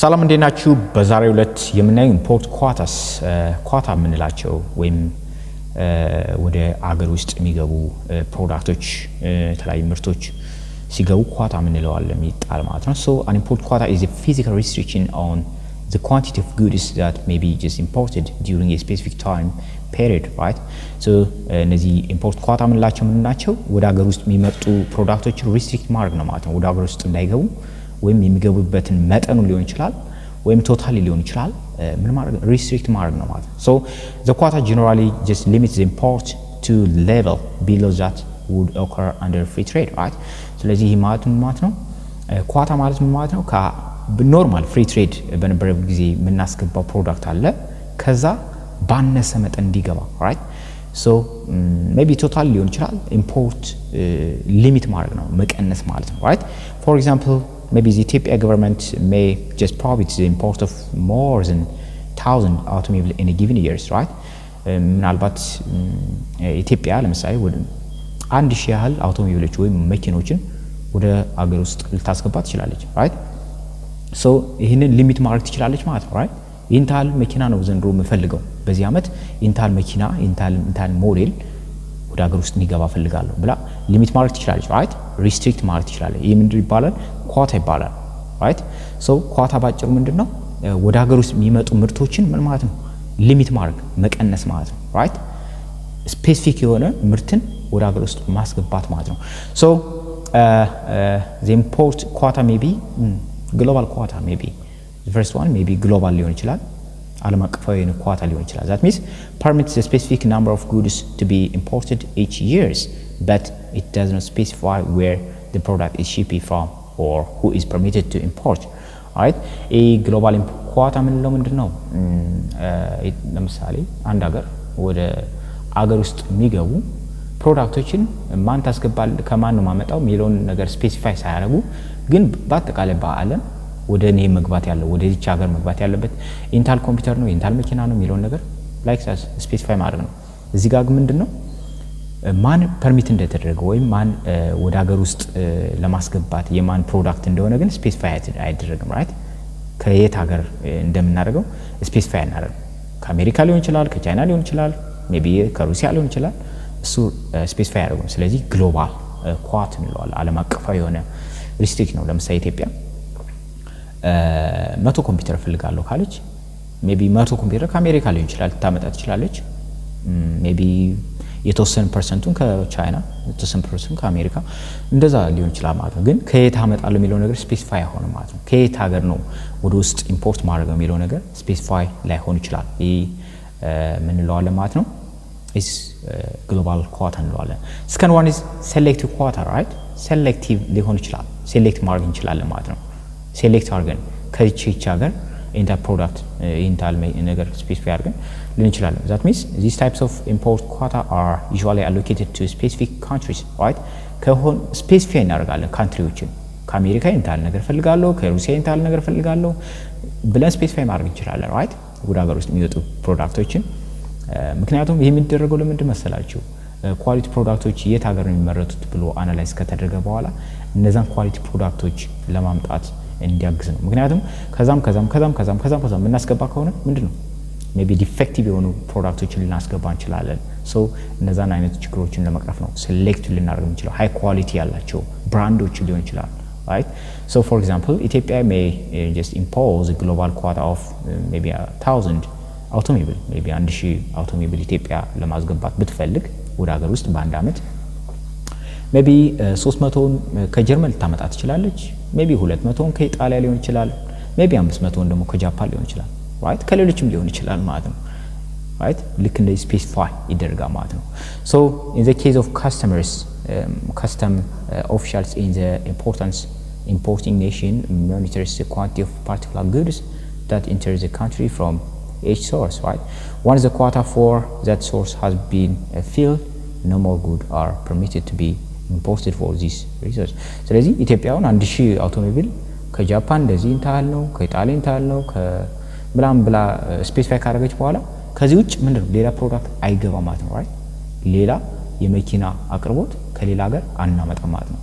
ሰላም እንዴናችሁ በዛሬው ዕለት የምናየው ኢምፖርት ኳታስ ኳታ ምንላቸው ወይም ወደ አገር ውስጥ የሚገቡ ፕሮዳክቶች ተለያዩ ምርቶች ሲገቡ ኳታ ምንለዋለን ይጣል ማለት ነው so an import quota is a physical restriction on the quantity of goods that may be just imported during a specific time period right so እነዚህ ኢምፖርት ኳታ ምንላቸው ምንናቸው ወደ አገር ውስጥ የሚመጡ ፕሮዳክቶች ሪስትሪክት ማድረግ ነው ማለት ነው ወደ አገር ውስጥ እንዳይገቡ ወይም የሚገቡበትን መጠኑ ሊሆን ይችላል ወይም ቶታሊ ሊሆን ይችላል ምን ማድረግ ሪስትሪክት ማድረግ ነው ማለት ነው so the quota generally just limits the import to level below that would occur under free trade right ስለዚህ ይሄ ማለት ነው ኳታ ማለት ምን ማለት ነው በኖርማል ፍሪ ትሬድ በነበረው ጊዜ የምናስገባው ፕሮዳክት አለ ከዛ ባነሰ መጠን እንዲገባ right so maybe total ሊሆን ይችላል import limit ማድረግ ነው መቀነስ ማለት ነው right for example maybe the Ethiopia government may just prohibit the import of more than 1,000 automobiles in a given year, right? ምናልባት ኢትዮጵያ ለምሳሌ ወደ 1000 ያህል አውቶሞቢሎች ወይም መኪኖችን ወደ አገር ውስጥ ልታስገባ ትችላለች, right? so ይሄንን ሊሚት ማድረግ ትችላለች ማለት ነው, right? ኢንታል መኪና ነው ዘንድሮ የምፈልገው በዚህ አመት ኢንታል መኪና ኢንታል ሞዴል ወደ አገር ውስጥ እንዲገባ ፈልጋለሁ ብላ ሊሚት ማድረግ ትችላለች, right? ሪስትሪክት ማድረግ ትችላለች. ይሄ ምንድን ይባላል? ኳታ ይባላል, right? so ኳታ ባጭሩ ምንድነው ወደ ሀገር ውስጥ የሚመጡ ምርቶችን ምን ማለት ነው ሊሚት ማድረግ መቀነስ ማለት ነው, right? ስፔሲፊክ የሆነ ምርትን ወደ ሀገር ውስጥ ማስገባት ማለት ነው. so the import quota may be global quota maybe the first one maybe global ሊሆን ይችላል ዓለም አቀፋዊ ኳታ ሊሆን ይችላል. that means permits a specific number of goods to be imported each year but it does not specify where the product is shipped from or who is permitted to import, right? a global ኳታ ምንለው ምንድነው ለምሳሌ አንድ ሀገር ወደ አገር ውስጥ የሚገቡ ፕሮዳክቶችን ማን ታስገባል ከማን ነው ማመጣው ሚሊዮን ነገር ስፔሲፋይ ሳያደርጉ ግን በአጠቃላይ በአለም ወደ እኔ መግባት ያለው ወደ እዚህ ሀገር መግባት ያለበት ኢንታል ኮምፒውተር ነው ኢንታል መኪና ነው ሚሊዮን ነገር ላይክ ሳስ ስፔሲፋይ ማድረግ ነው እዚህ ጋር ምንድነው ማን ፐርሚት እንደተደረገ ወይ ማን ወደ ሀገር ውስጥ ለማስገባት የማን ፕሮዳክት እንደሆነ ግን ስፔሲፋይ አይደረግም, right? ከየት ሀገር እንደምናደርገው ስፔሲፋይ እናደርግ ከአሜሪካ ሊሆን ይችላል ከቻይና ሊሆን ይችላል ሜቢ ከሩሲያ ሊሆን ይችላል እሱ ስፔሲፋይ ያደርጉም ስለዚህ ግሎባል ኳት እንለዋለን ዓለም አቀፋዊ የሆነ ሪስትሪክት ነው ለምሳሌ ኢትዮጵያ 100 ኮምፒውተር ፈልጋለሁ ካለች ሜቢ 100 ኮምፒውተር ከአሜሪካ ሊሆን ይችላል ታመጣ ትችላለች ሜቢ የተወሰነ ፐርሰንቱን ከቻይና የተወሰነ ፐርሰንቱን ከአሜሪካ እንደዛ ሊሆን ይችላል ማለት ነው ግን ከየት አመጣለሁ የሚለው ነገር ስፔሲፋይ አይሆንም ማለት ነው ከየት ሀገር ነው ወደ ውስጥ ኢምፖርት ማድረግ የሚለው ነገር ስፔሲፋይ ላይሆን ይችላል ይሄ ምን እንለዋለን ማለት ነው is global quota እንለዋለን. second one is selective quota, right? selective ሊሆን ይችላል ሴሌክት ማድረግ እንችላለን ማለት ነው ሴሌክት አድርገን ከዚህች ሀገር ኢንታል ፕሮዳክት ኢንታል ነገር ስፔሲፋይ አድርገን ሊሆን ይችላል. that means these types of import quota are usually allocated to specific countries, right? ከሆነ ስፔሲፋይ እናደርጋለን ካንትሪዎችን ከአሜሪካ ኢንታል ነገር ፈልጋለሁ ከሩሲያ ኢንታል ነገር ፈልጋለሁ ብለን ስፔሲፋይ ማድረግ እንችላለን, right? ወደ ሀገር ውስጥ የሚወጡ ፕሮዳክቶችን ምክንያቱም ይሄ የሚደረገው ለምንድን መሰላችሁ ኳሊቲ ፕሮዳክቶች የት ሀገር ነው የሚመረቱት ብሎ አናላይዝ ከተደረገ በኋላ እነዛን ኳሊቲ ፕሮዳክቶች ለማምጣት እንዲያግዝ ነው ምክንያቱም ከዛም ምናስገባ ከሆነ ምንድነው ሜቢ ዲፌክቲቭ የሆኑ ፕሮዳክቶችን ልናስገባ እንችላለን so እነዛን አይነት ችግሮችን ለመቅረፍ ነው ሴሌክት ልናደርግ እንችላለን ሃይ ኳሊቲ ያላቸው ብራንዶች ሊሆን ይችላል, right? so for example Ethiopia may just impose a global quota of maybe 1,000 automobile maybe 1000 automobile ኢትዮጵያ ለማስገባት ብትፈልግ ወደ ሀገር ውስጥ በአንድ አመት ሜቢ 300ን ከጀርመን ልታመጣ ትችላለች ሜቢ 200ን ከኢጣሊያ ሊሆን ይችላል ሜቢ 500ን ደግሞ ከጃፓን ሊሆን ይችላል, right? ከሌሎችም ሊሆን ይችላል ማለት ነው, right? ልክ እንደ ስፔሲፋይ ይደረጋል ማለት ነው. so in the case of customers custom officials in the importing nation monitors the quantity of particular goods that enter the country from each source, right? once the quota for that source has been filled no more goods are permitted to be imported for this research. ስለዚህ ኢትዮጵያውን 1000 አውቶሞቢል ከጃፓን እንደዚህ እንታል ነው ከኢጣሊያ እንታል ነው ከብላም ብላ ስፔሲፋይ ካደረገች በኋላ ከዚህ ውጭ ምንድነው ሌላ ፕሮዳክት አይገባም ማለት ነው, right? ሌላ የመኪና አቅርቦት ከሌላ ሀገር አናመጣም ማለት ነው,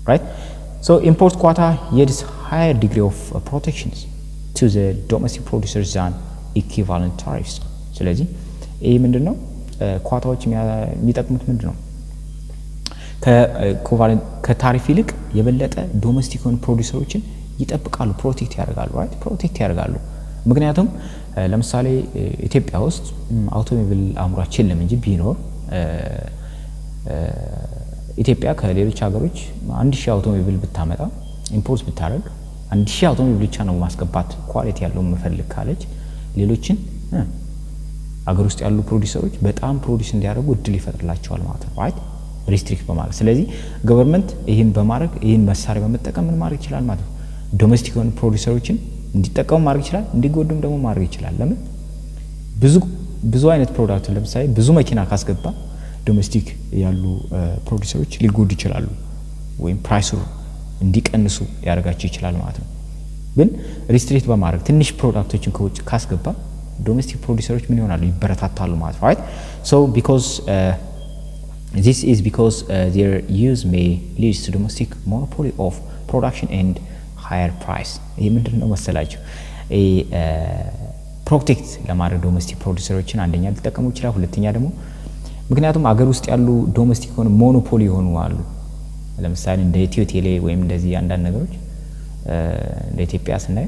right? so import quota yields higher degree of protections to the domestic producers than equivalent tariffs ስለዚህ ይሄ ምንድነው ኳታዎች የሚጠቅሙት ምንድነው ከታሪፍ ይልቅ የበለጠ ዶሜስቲክ ፕሮዲዩሰሮችን ይጠብቃሉ ፕሮቴክት ያደርጋሉ right ፕሮቴክት ያደርጋሉ ምክንያቱም ለምሳሌ ኢትዮጵያ ውስጥ አውቶሞቢል አምራች የለም እንጂ ቢኖር ኢትዮጵያ ከሌሎች ሀገሮች 1000 አውቶሞቢል ብታመጣ ኢምፖርት ብታረግ 1000 አውቶሞቢል ብቻ ነው ማስገባት ኳሊቲ ያለው መፈልግ ካለች ሌሎችን አገር ውስጥ ያሉ ፕሮዲዩሰሮች በጣም ፕሮዲዩስ እንዲያደርጉ እድል ይፈጥርላቸዋል ማለት ነው right ሪስትሪክት በማድረግ ስለዚህ ገቨርንመንት ይሄን በማድረግ ይሄን መሳሪያ በመጠቀም ምን ማድረግ ይችላል ማለት ነው ዶሜስቲክ ፕሮዲዩሰሮችን እንዲጠቀሙ ማድረግ ይችላል እንዲጎዱም ደግሞ ማድረግ ይችላል ለምን ብዙ አይነት ፕሮዳክት ለምሳሌ ብዙ መኪና ካስገባ ዶሜስቲክ ያሉ ፕሮዲዩሰሮች ሊጎዱ ይችላሉ ወይም ፕራይሱ እንዲቀንሱ ያደርጋቸው ይችላል ማለት ነው ግን ሪስትሪክት በማድረግ ትንሽ ፕሮዳክቶችን ከውጭ ካስገባ ዶሜስቲክ ፕሮዲዩሰሮች ምን ይሆናሉ ይበረታታሉ ማለት ነው right so this is because their use may lead to domestic monopoly of production and higher price ይሄ ምንድነው መሰላችሁ ፕሮቴክት ለማድረግ ዶሜስቲክ ፕሮዲዩሰሮችን አንደኛ ሊጠቀሙ ይችላል ሁለተኛ ደግሞ ምክንያቱም አገር ውስጥ ያሉ ዶሜስቲክ ሞኖፖሊ ሆኑ አሉ ለምሳሌ እንደ ኢትዮ ቴሌ ወይም እንደዚህ አንዳንድ ነገሮች እንደ ኢትዮጵያ ስናይ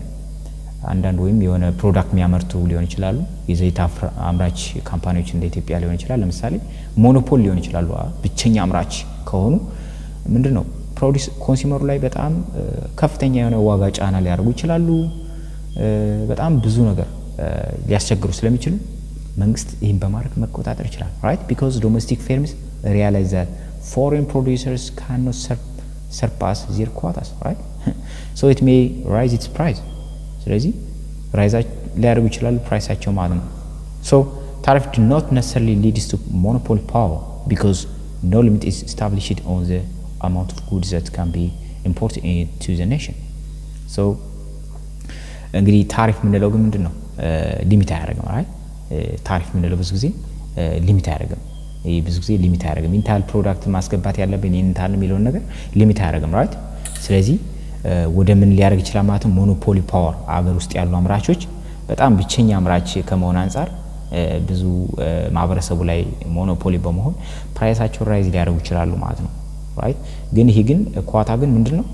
አንዳንድ ወይም የሆነ ፕሮዳክት የሚያመርቱ ሊሆን ይችላሉ የዘይት አምራች ካምፓኒዎች እንደ ኢትዮጵያ ሊሆን ይችላል ለምሳሌ ሞኖፖሊ ሊሆን ይችላሉ ብቸኛ አምራች ከሆኑ ምንድነው ፕሮዲዩስ ኮንሱመሩ ላይ በጣም ከፍተኛ የሆነ ዋጋ ጫና ሊያደርጉ ይችላሉ በጣም ብዙ ነገር ሊያስቸግሩ ስለሚችሉ መንግስት ይሄን በማድረግ መቆጣጠር ይችላል right because domestic firms realize that foreign producers cannot surpass their quotas right so it may raise its price ስለዚህ ራይዝ ሊያደርጉ ይችላሉ ፕራይሳቸው ማለት ነው so tariff do not necessarily leads to monopoly power because no limit is established on the amount of goods that can be imported into the nation so እንግዲህ ታሪፍ ምንለው ግን ምንድነው ሊሚት አያደርግም right ታሪፍ ምንለው ብዙ ጊዜ ሊሚት አያደርግም ይሄ ብዙ ጊዜ ሊሚት አያደርግም ኢንታል ፕሮዳክት ማስገባት ያለብን ኢንታል የሚለው ነገር ሊሚት አያደርግም right ስለዚህ ወደ ምን ሊያደርግ ይችላል ማለት ነው ሞኖፖሊ ፓወር አገር ውስጥ ያሉ አምራቾች በጣም ብቸኛ አምራች ከመሆን አንፃር ብዙ ማህበረሰቡ ላይ ሞኖፖሊ በመሆን ፕራይሳቸው ራይዝ ሊያደርጉ ይችላሉ ማለት ነው right ግን ይሄ ግን ኳታ ግን ምንድነው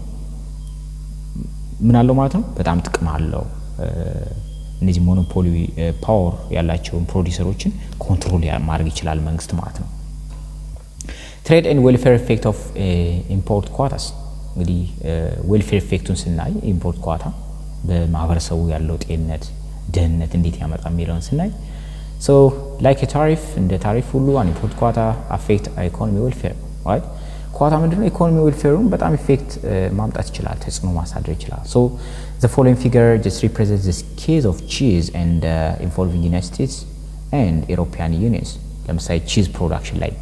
ምን አለው ማለት ነው በጣም ጥቅም አለው እነዚህ ሞኖፖሊ ፓወር ያላቸው ፕሮዲዩሰሮችን ኮንትሮል ማድረግ ይችላል መንግስት ማለት ነው ትሬድ ኤንድ ዌልፌር ኢፌክት ኦፍ ኢምፖርት ኳታስ እንግዲህ ዌልፌር ኢፌክቱን ስናይ ኢምፖርት ኳታ በማህበረሰቡ ያለው ጤንነት ደህንነት እንዴት ያመጣ የሚለውን ስናይ so like a tariff እንደ ታሪፍ ሁሉ ኢምፖርት ኳታ affect economy welfare right ኳታ ምንድነው ኢኮኖሚ ዌልፌሩን በጣም ኢፌክት ማምጣት ይችላል ተጽዕኖ ማሳደር ይችላል so the following figure just represents the case of cheese and involving United States and European Unions ለምሳሌ cheese production ላይ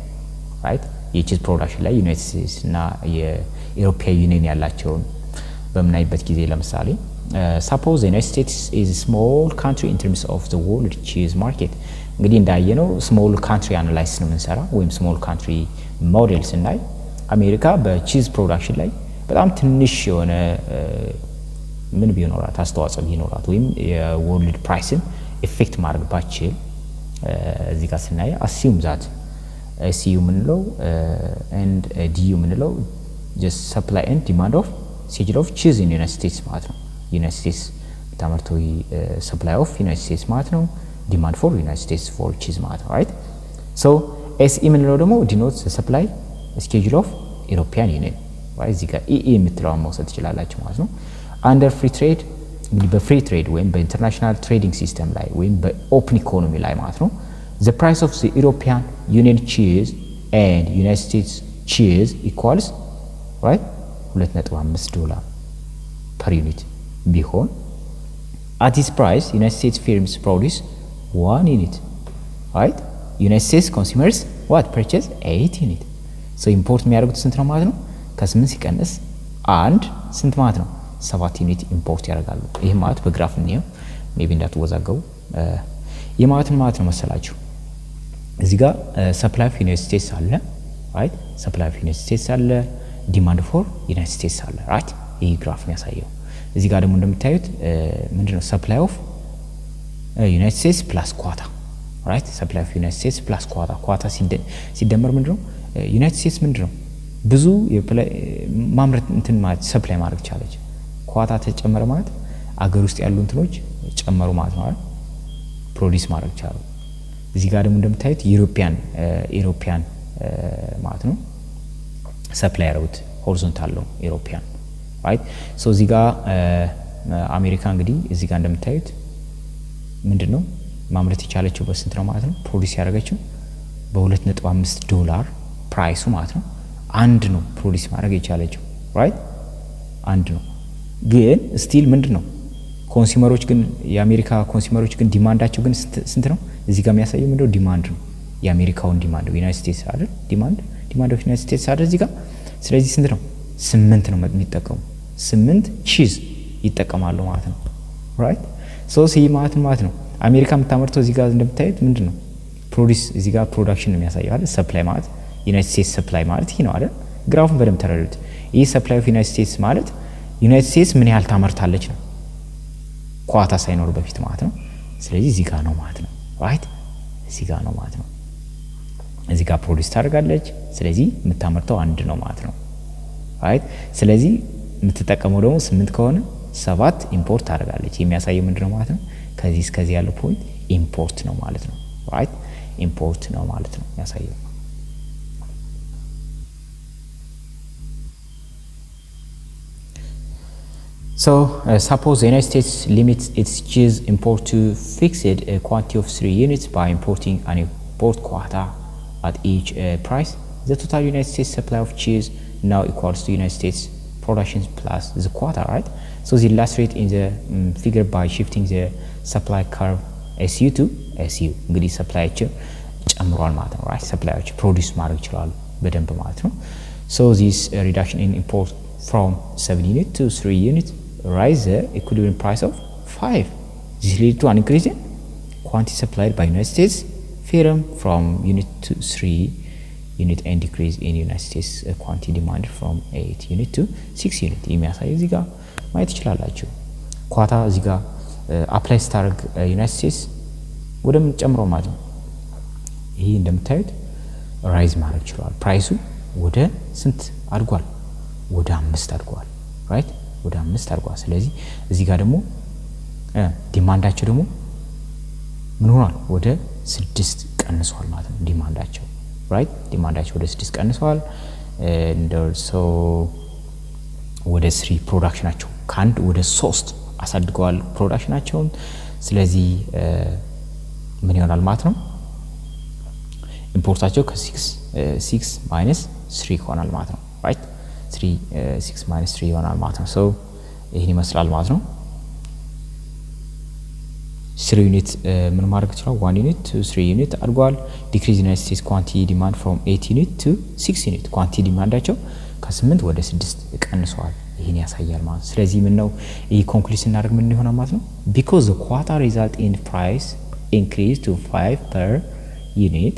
right የቺዝ ፕሮዳክሽን ላይ ዩናይትድ ስቴትስ እና የዩሮፒያን ዩኒየን ያላቸውን በምናይበት ጊዜ ለምሳሌ suppose the United States is a small country in terms of the world cheese market እንግዲህ እንዳየነው small country analysis ነው የምንሰራ ወይም small country model ስናይ አሜሪካ በቺዝ ፕሮዳክሽን ላይ በጣም ትንሽ የሆነ ምን ቢኖራት አስተዋጽኦ ቢኖራት ወይም የወርልድ ፕራይስን ኢፌክት ማድረግ ባችል እዚህ ጋር ስናይ assume that SU ምንለው and DU ምንለው just supply and demand of schedule of cheese in United States ማለት ነው United States ታመርተው supply of United States ማለት ነው demand for United States for cheese ማለት ነው right so SE ምንለው ደግሞ denotes the supply schedule of European Union right እዚህ ጋር EE የምትለውን መውሰድ ትችላላችሁ ማለት ነው under free trade እንግዲህ በፍሪ ትሬድ ወይም በኢንተርናሽናል ትሬዲንግ ሲስተም ላይ ወይም በኦፕን ኢኮኖሚ ላይ ማለት ነው the price of the European Union cheese and United States cheese equals right $2.5 per unit ቢሆን at this price United States firms produce 1 unit right United States consumers what purchase 8 unit so import የሚያደርጉት ስንት ነው ማለት ነው ከ8 ሲቀንስ አንድ ስንት ማለት ነው 7 ዩኒት ኢምፖርት ያደርጋሉ ይሄ ማለት በግራፍ ነው ሜቢ እንዳትወዛገቡ የማለት ነው መሰላችሁ እዚህ ጋር ሰፕላይ ኦፍ ዩናይትድ ስቴትስ አለ right ሰፕላይ ኦፍ ዩናይትድ ስቴትስ አለ ዲማንድ ፎር ዩናይትድ ስቴትስ አለ right ይሄ ግራፍ የሚያሳየው እዚህ ጋር ደግሞ እንደምታዩት ምንድነው supply of United States plus quota right supply of United States plus quota ሲደመር ምንድነው United States ምንድነው ብዙ ማምረት እንትን ማለት ሰፕላይ ማድረግ ቻለች ኳታ ተጨመረ ማለት አገር ውስጥ ያሉ እንትኖች ጨመሩ ማለት ነው አይደል ፕሮዲዩስ ማድረግ ቻሉ እዚህ ጋር ደግሞ እንደምታዩት ኢሮፒያን ማለት ነው ሰፕላይ ሮት ሆሪዞንታል ነው ኢሮፒያን right so እዚህ ጋር አሜሪካ እንግዲህ እዚህ ጋር እንደምታዩት ምንድነው ማምረት የቻለችው በስንት ነው ማለት ነው ፕሮዲዩስ ያደረገችው $2.5 ፕራይሱ ማለት ነው አንድ ነው ፕሮዲዩስ ማድረግ የቻለችው right አንድ ነው ግን ስቲል ምንድነው ኮንሱመሮች ግን የአሜሪካ ኮንሱመሮች ግን ዲማንዳቸው ግን ስንት ነው እዚህ ጋር የሚያሳየው ምንድነው ዲማንድ ነው የአሜሪካውን ዲማንድ ዩናይትድ ስቴትስ አይደል ዲማንድ ኦፍ ዩናይትድ ስቴትስ አይደል እዚህ ጋር ስለዚህ ስንት ነው 8 ነው የሚጠቀሙ 8 ቺዝ ይጠቀማሉ ማለት ነው right so ማለት ነው አሜሪካ የምታመርተው እዚህ ጋር እንደምታዩት ምንድነው ፕሮዲዩስ እዚህ ጋር ፕሮዳክሽን ነው የሚያሳየው አይደል ሰፕላይ ማለት ዩናይትድ ስቴትስ ሰፕላይ ማለት ይሄ ነው አይደል ግራፉን በደንብ ተረዱት ይሄ ሰፕላይ ኦፍ ዩናይትድ ስቴትስ ማለት ዩናይትድ ስቴትስ ምን ያህል ታመርታለች ነው ኳታ ሳይኖር በፊት ማለት ነው ስለዚህ እዚህ ጋር ነው ማለት ነው right እዚህ ጋር ነው ማለት ነው እዚህ ጋር ፕሮዲዩስ ታደርጋለች ስለዚህ የምታመርተው አንድ ነው ማለት ነው right ስለዚህ የምትጠቀመው ደግሞ 8 ከሆነ 7 ኢምፖርት ታደርጋለች የሚያሳየው ምንድነው ማለት ነው ከዚህ እስከዚህ ያለው ፖይንት ኢምፖርት ነው ማለት ነው right ኢምፖርት ነው ማለት ነው ያሳየው So, suppose the United States limits its cheese import to fixed quantity of 3 units by importing an import quota at each price. The total United States supply of cheese now equals to United States production plus the quota, right? So, they illustrate in the figure by shifting the supply curve SU to SU. እንግዲህ ሰፕላያቸው ጨምሯል ማለት ነው, right? ሰፕላያቸው ፕሮዲዩስ ማድረግ ይችላሉ በደንብ ማለት ነው. So, this reduction in import from 7 units to 3 units rise the equilibrium price of 5. This leads to an increase in quantity supplied by United States firm from unit to 3 unit and decrease in United States quantity demanded from 8 unit to 6 unit. የሚያሳይ እዚህ ጋር ማየት ይችላልላችሁ ኳታ እዚህ ጋር አፕላይ ስታደርግ ዩናይትድ ስቴትስ ወደ ምን ጨምሮ ማለት ነው ይሄ እንደምታዩት ራይዝ ማድረግ ይችላል ፕራይሱ ወደ ስንት አድጓል ወደ 5 አድጓል ራይት ወደ 5 አድጓል ስለዚህ እዚህ ጋር ደግሞ ዲማንዳቸው ደግሞ ምን ሆኗል ወደ 6 ቀንሷል ማለት ነው ዲማንዳቸው ራይት ዲማንዳቸው ወደ 6 ቀንሷል እንደርሶ ወደ 3 ፕሮዳክሽናቸው ካንድ ወደ 3 አሳድገዋል ፕሮዳክሽናቸውን ስለዚህ ምን ይሆናል ማለት ነው ኢምፖርታቸው ከ6 ማይነስ 3 ይሆናል ማለት ነው ራይት 6 minus 3 ይሆናል ማለት ነው so ይሄን ይመስላል ማለት ነው 3 ዩኒት ምን ማድረግ ይችላል 1 ዩኒት to 3 ዩኒት አድጓል decrease United States quantity demand from 8 unit to 6 unit quantity demandቸው ከ8 ወደ 6 ቀንሷል ይሄን ያሳያል ማለት ነው ስለዚህ ምን ነው ይሄ ኮንክሉዥን እናደርግ ምን ይሆናል ማለት ነው because the quota result in price increase to 5 per unit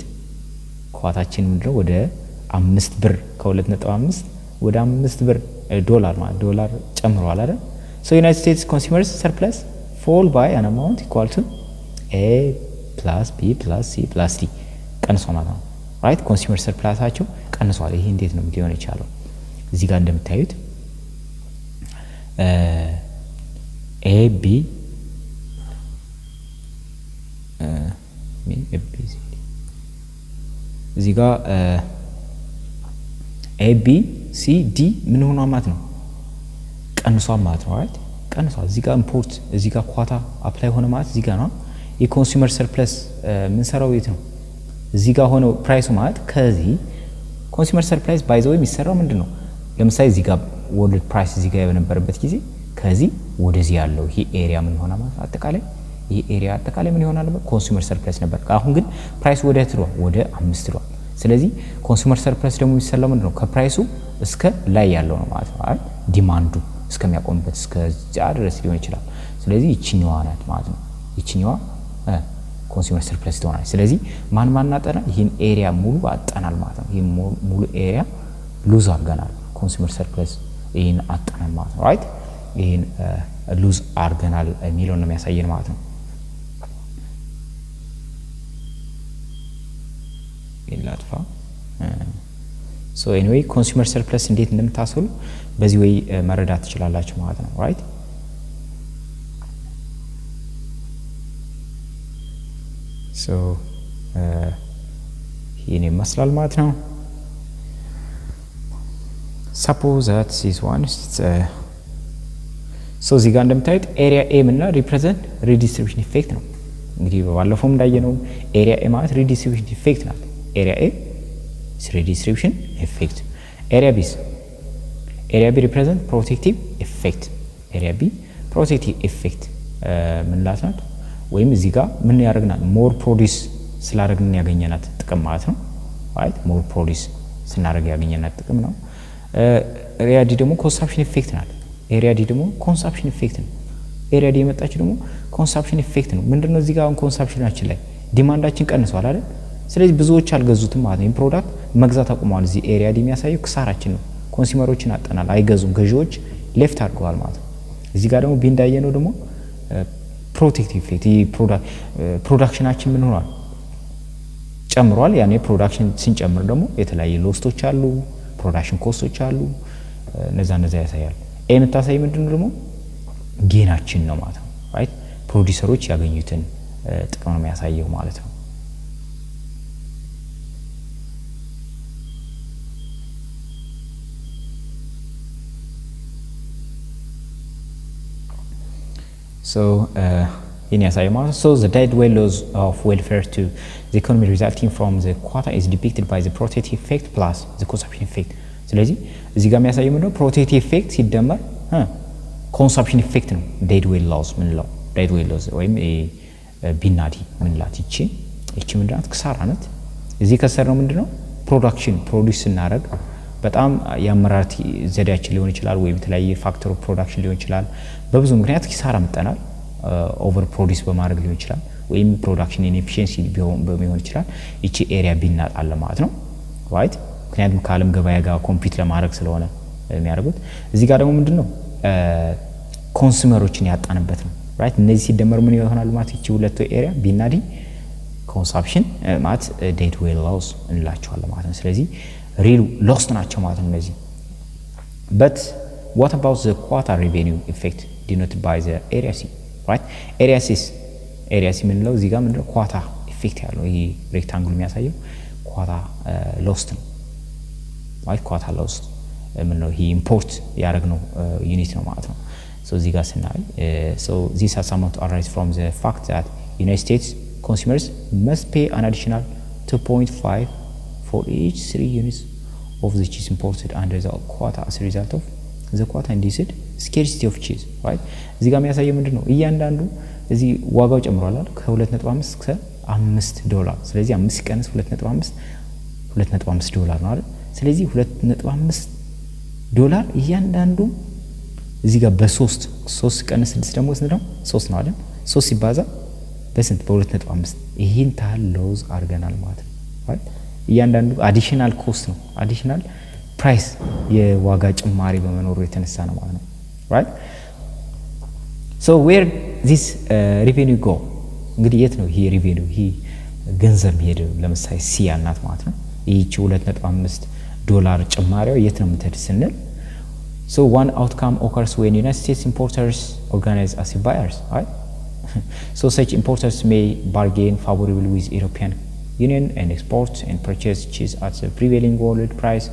ኳታችን ምንድነው ወደ 5 ብር ከ2.5 ወደ 5 ብር ዶላር ማለት ዶላር ጨምሯል አይደል so United States consumers surplus fall by an amount equal to A plus B plus C plus D ቀንሷል ማለት ነው right consumer surplusቸው ቀንሷል ይሄ እንዴት ነው ሊሆን ይችላል እዚህ ጋር እንደምታዩት A B እዚህ ጋር A B C D ምን ሆኗል ማለት ነው ቀንሷል ማለት ነው right ቀንሷል እዚህ ጋር ኢምፖርት እዚህ ጋር ኳታ አፕላይ ሆነ ማለት እዚህ ጋር ነው የኮንሱመር ሰርፕለስ ምን ሰራው የት ነው እዚህ ጋር ሆነ ፕራይሱ ማለት ከዚህ ኮንሱመር ሰርፕለስ ባይ ዘ ወይ የሚሰራው ምንድነው ለምሳሌ እዚህ ጋር ወርልድ ፕራይስ እዚህ ጋር የነበረበት ጊዜ ከዚህ ወደዚህ ያለው ይሄ ኤሪያ ምን ሆነ ማለት አጠቃላይ ይሄ ኤሪያ አጠቃላይ ምን ይሆናል ኮንሱመር ሰርፕለስ ነበር አሁን ግን ፕራይሱ ወደ ትሯል ወደ 5 ትሯል ስለዚህ ኮንሱመር ሰርፕለስ ደግሞ የሚሰላው ምንድነው ከፕራይሱ እስከ ላይ ያለው ነው ማለት ነው አይደል ዲማንዱ እስከሚያቆምበት እስከዚያ ድረስ ሊሆን ይችላል ስለዚህ ይችኛዋ ናት ማለት ነው ይችኛዋ ኮንሱመር ሰርፕለስ ትሆናለች ስለዚህ ማን አጠና ይሄን ኤሪያ ሙሉ አጠናል ማለት ነው ይሄን ሙሉ ኤሪያ ሉዝ አድርገናል ኮንሱመር ሰርፕለስ ይሄን አጠናል ማለት ነው ራይት ይሄን ሉዝ አርገናል የሚለው ነው የሚያሳየን ማለት ነው። ይላጥፋ ሶ ኤኒዌይ ኮንሱመር ሰርፕለስ እንዴት እንደምታስሉ በዚህ ወይ መረዳት ትችላላችሁ ማለት ነው ራይት ሶ ይሄን ይመስላል ማለት ነው suppose that this one is so እዚህ ጋር እንደምታዩት ኤሪያ ኤ እና ሪፕሬዘንት ሪዲስትሪቢዩሽን ኢፌክት ነው እንግዲህ ባለፈውም እንዳየነው ኤሪያ ኤ ማለት ሪዲስትሪቢዩሽን ኢፌክት ናት ኤሪያ ኤ is redistribution effect area b represent protective effect area b protective effect ምን ላትናት ወይም እዚህ ጋር ምን ያደርግናል more produce ስላደረግን ያገኘናት ጥቅም ማለት ነው right more produce ስናደርግ ያገኘናት ጥቅም ነው area d ደግሞ consumption effect ናት area d ደግሞ consumption effect ነው area d የመጣች ደግሞ consumption effect ነው ምንድነው እዚህ ጋር ኮንሰፕሽናችን ላይ ዲማንዳችን ቀንሷል አይደል ስለዚህ ብዙዎች አልገዙትም ማለት ነው ፕሮዳክት መግዛት አቁመዋል እዚህ ኤሪያ ዲ የሚያሳየው ክሳራችን ነው ኮንሱመሮችን አጠናል አይገዙም ገዢዎች ሌፍት አድርገዋል ማለት ነው እዚህ ጋር ደግሞ ቢንዳየነው ደግሞ ፕሮቴክቲቭ ኢፌክት ፕሮዳክሽናችን ምን ሆኗል ጨምሯል ያኔ ፕሮዳክሽን ሲንጨምር ደግሞ የተለያየ ሎስቶች አሉ ፕሮዳክሽን ኮስቶች አሉ እነዛ ያሳያል የምታሳይ ምንድነው ደግሞ ጌናችን ነው ማለት ነው ራይት ፕሮዲዩሰሮች ያገኙትን ጥቅም ነው የሚያሳየው ማለት ነው So in assignment so the dead weight loss of welfare to the economy resulting from the quota is depicted by the protective effect plus the consumption effect ስለዚህ እዚህ ጋር የሚያሳየው ምንድነው protective effect ሲደመር consumption effect ነው dead weight loss ምንለው dead weight loss ወይም ቢናዲ ምንላት እቺ ምንድናት ክሳራ ናት እዚህ ከሰረው ምንድነው ፕሮዳክሽን ፕሮዲዩስ እናረግ በጣም ያመራርቲ ዘዴያችን ሊሆን ይችላል ወይ በተለያየ ፋክተር ኦፍ ፕሮዳክሽን ሊሆን ይችላል በብዙ ምክንያት ኪሳራ መጣናል ኦቨር ፕሮዲዩስ በማድረግ ሊሆን ይችላል ወይም ፕሮዳክሽን ኢንኤፊሺየንሲ ቢሆን ይችላል እቺ ኤሪያ ቢናጣለ ማለት ነው ራይት ምክንያቱም ካለም ገበያ ጋር ኮምፒት ለማድረግ ስለሆነ የሚያደርጉት እዚህ ጋር ደግሞ ምንድነው ኮንሱመሮችን ያጣንበት ነው ራይት እነዚህ ሲደመር ምን ይሆናል ማለት እቺ ሁለቱ ኤሪያ ቢናዲ ኮንሰፕሽን ማለት ዴድ ዌል ሎስ እንላቸዋለን ማለት ነው ስለዚህ real loss ናቸው ማለት ነው እነዚህ but what about the quota revenue effect denoted by the area c right area c ምንለው እዚህ ጋር ምንድነው quota effect ያለው ይሄ ሬክታንግል የሚያሳየው quota lost ነው right quota lost ምንለው ይሄ ኢምፖርት ያደረግነው ዩኒት ነው ማለት ነው so እዚህ ጋር ስናይ so this has amount arise from the fact that United States consumers must pay an additional 2.5 for each 3 units of the cheese imported under the quota as a result of the quota induced scarcity of cheese right እዚህ ጋር የሚያሳየው ምንድነው እያንዳንዱ እዚህ ዋጋው ጨምሯል አይደል ከ2.5 እስከ $5 ስለዚህ 5 ቀንስ 2.5 ዶላር ነው አይደል ስለዚህ $2.5 እያንዳንዱ እዚህ ጋር በ3 ቀንስ 6 ደግሞ ስንት ነው 3 ነው አይደል 3 ሲባዛ በስንት በ2.5 ይሄን ታህል ሎዝ አድርገናል ማለት ነው right እያንዳንዱ አዲሽናል ኮስት ነው አዲሽናል ፕራይስ የዋጋ ጭማሪ በመኖሩ የተነሳ ነው ማለት ነው right so where this revenue go እንግዲህ የት ነው ይሄ revenue ይሄ ገንዘብ ሄደ ለምሳሌ ሲ ያልናት ማለት ነው ይህቺ $2.5 ጭማሪው የት ነው የምትሄድ ስንል so one outcome occurs when United States importers organize as buyers right so such importers may bargain favorably with European Union and export and purchase cheese at the prevailing world price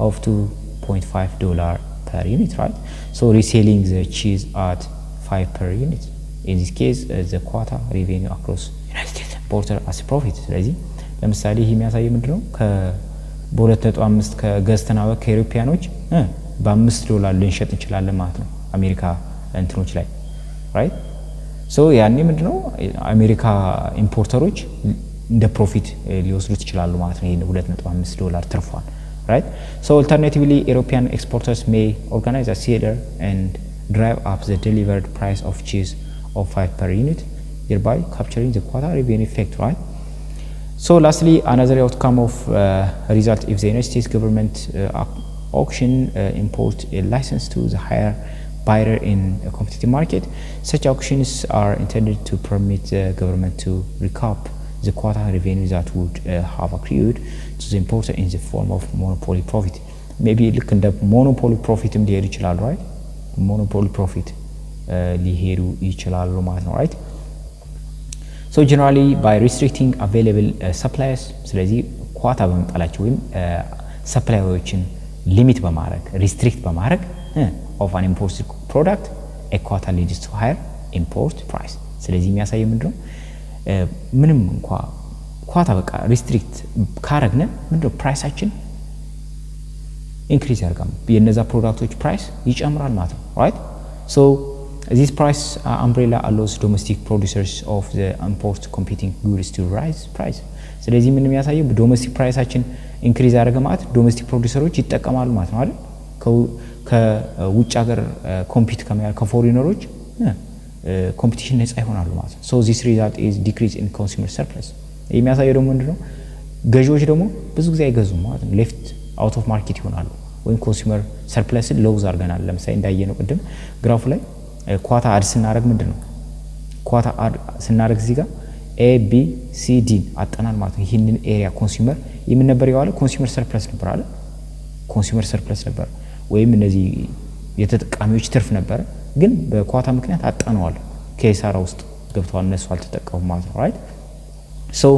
of $2.5 per unit right so reselling the cheese at 5 per unit in this case the quota revenue across United States importer as a profit ስለዚህ ለምሳሌ ይሄ የሚያሳየው ምንድነው በ2.5 ከገዝተናው ከዩሮፒያኖች በ$5 ልንሸጥ እንችላለን ማለት ነው አሜሪካ እንትኖች ላይ right so ያኔ ምንድነው አሜሪካ ኢምፖርተሮች እንደ ፕሮፊት ሊወስዱት ይችላሉ ማለት ነው ይሄን $2.5 ትርፏል right so alternatively European exporters may organize a seller and drive up the delivered price of cheese of 5 per unit thereby capturing the quota revenue effect right so lastly another outcome of result if the United States government auction import a license to the higher bidder in a competitive market. Such auctions are intended to permit the government to recoup the quota revenue that would have accrued to the importer in the form of monopoly profit. Maybe look in the monopoly profit in the original, right? Monopoly profit ሊሄዱ ይችላሉ ማለት ነው right so generally by restricting available supplies ስለዚህ ኳታ በመጣላቸው ወይም ሰፕላዮችን ሊሚት በማድረግ ሪስትሪክት በማድረግ of an imported product a quota leads to higher import price ስለዚህ የሚያሳየው ምንድነው ምንም እንኳን ኳታ በቃ ሪስትሪክት ካረግነ ምንድነው ፕራይሳችን ኢንክሪዝ ያርጋም የነዛ ፕሮዳክቶች ፕራይስ ይጨምራል ማለት ነው right so this price umbrella allows domestic producers of the import competing goods to rise price ስለዚህ ምንም ያሳየው ዶሜስቲክ ፕራይሳችን ኢንክሪዝ ያደረገ ማለት ዶሜስቲክ ፕሮዲዩሰሮች ይጠቀማሉ ማለት ነው አይደል ከውጭ ሀገር ኮምፒት ከሚያደርጉ ከፎሪነሮች ኮምፒቲሽን ነፃ ይሆናሉ ማለት ነው so this result is decrease in consumer surplus የሚያሳየው ደግሞ ምንድነው ገዢዎች ደግሞ ብዙ ጊዜ አይገዙም ማለት ነው ሌፍት አውት ኦፍ ማርኬት ይሆናሉ ወይም ኮንሱመር ሰርፕለስን ሎዝ አድርገናል ለምሳሌ እንዳየነው ቅድም ግራፉ ላይ ኳታ አድ ስናደርግ ምንድነው ኳታ አድ ስናደርግ እዚህ ጋር A B C D አጠናል ማለት ነው ይሄንን ኤሪያ ኮንሱመር የምን ነበር ያለው ኮንሱመር ሰርፕለስ ነበር አይደል ኮንሱመር ሰርፕለስ ነበር ወይም እነዚህ የተጠቃሚዎች ትርፍ ነበር ግን በኳታ ምክንያት አጠናዋል ከይሳራ ውስጥ ገብተዋል እነሱ አልተጠቀሙም ማለት ነው right so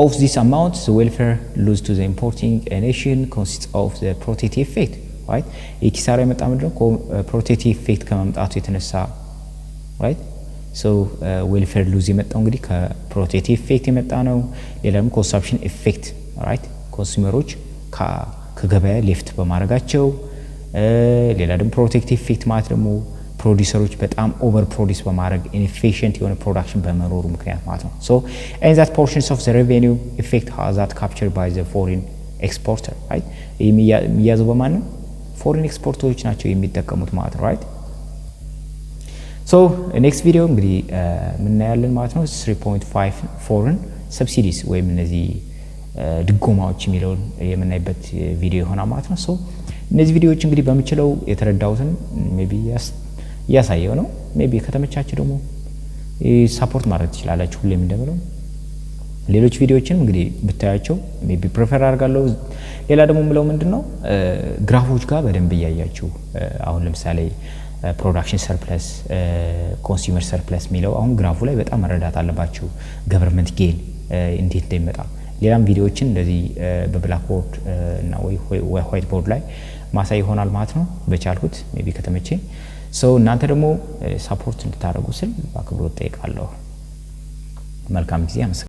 of this amount the welfare lose to the importing nation consists of the protective effect right የኪሳራ የመጣ ምንድነው protective effect ከመምጣቱ የተነሳ right so welfare lose የመጣው እንግዲህ ከprotective effect የመጣ ነው ሌላም consumption effect right ኮንሱመሮች ከገበያ ሌፍት በማድረጋቸው ሌላ ደግሞ protective effect ማለት ደግሞ ፕሮዲዩሰሮች በጣም ኦቨር ፕሮዲዩስ በማድረግ inefficient የሆነ ፕሮዳክሽን በመኖሩ ምክንያት ማለት ነው so and that portions of the revenue effect has that captured by the foreign exporter right የሚያዘው በማን ነው foreign exporters ናቸው የሚጠቀሙት ማለት ነው right so next video እንግዲህ ምን እናያለን ማለት ነው 3.5 foreign subsidies ወይም እነዚህ ድጎማዎች የሚለውን የምናይበት ቪዲዮ ይሆናል ማለት ነው so እነዚህ ቪዲዮዎች እንግዲህ በመችለው የተረዳውትን ሜቢ ያሳየው ነው ሜቢ ከተመቻችሁ ደግሞ ሰፖርት ማድረግ ትችላላችሁ ሁሌም እንደምለው ሌሎች ቪዲዮዎችን እንግዲህ ብታያቸው ሜቢ ፕሪፈር አድርጋለሁ ሌላ ደግሞ ምለው ምንድነው ግራፎች ጋር በደንብ ያያያችሁ አሁን ለምሳሌ ፕሮዳክሽን ሰርፕለስ ኮንሱመር ሰርፕለስ ሚለው አሁን ግራፉ ላይ በጣም መረዳት አለባችሁ ገቨርንመንት ጌን እንዴት እንደሚመጣ ሌላም ቪዲዮዎችን እንደዚህ በብላክ ቦርድ እና ወይ ዋይት ቦርድ ላይ ማሳይ ይሆናል ማለት ነው በቻልኩት ሜቢ ከተመቸኝ so እናንተ ደግሞ ሰፖርት እንድታደርጉ ስል በአክብሮት ጠይቃለሁ መልካም ጊዜ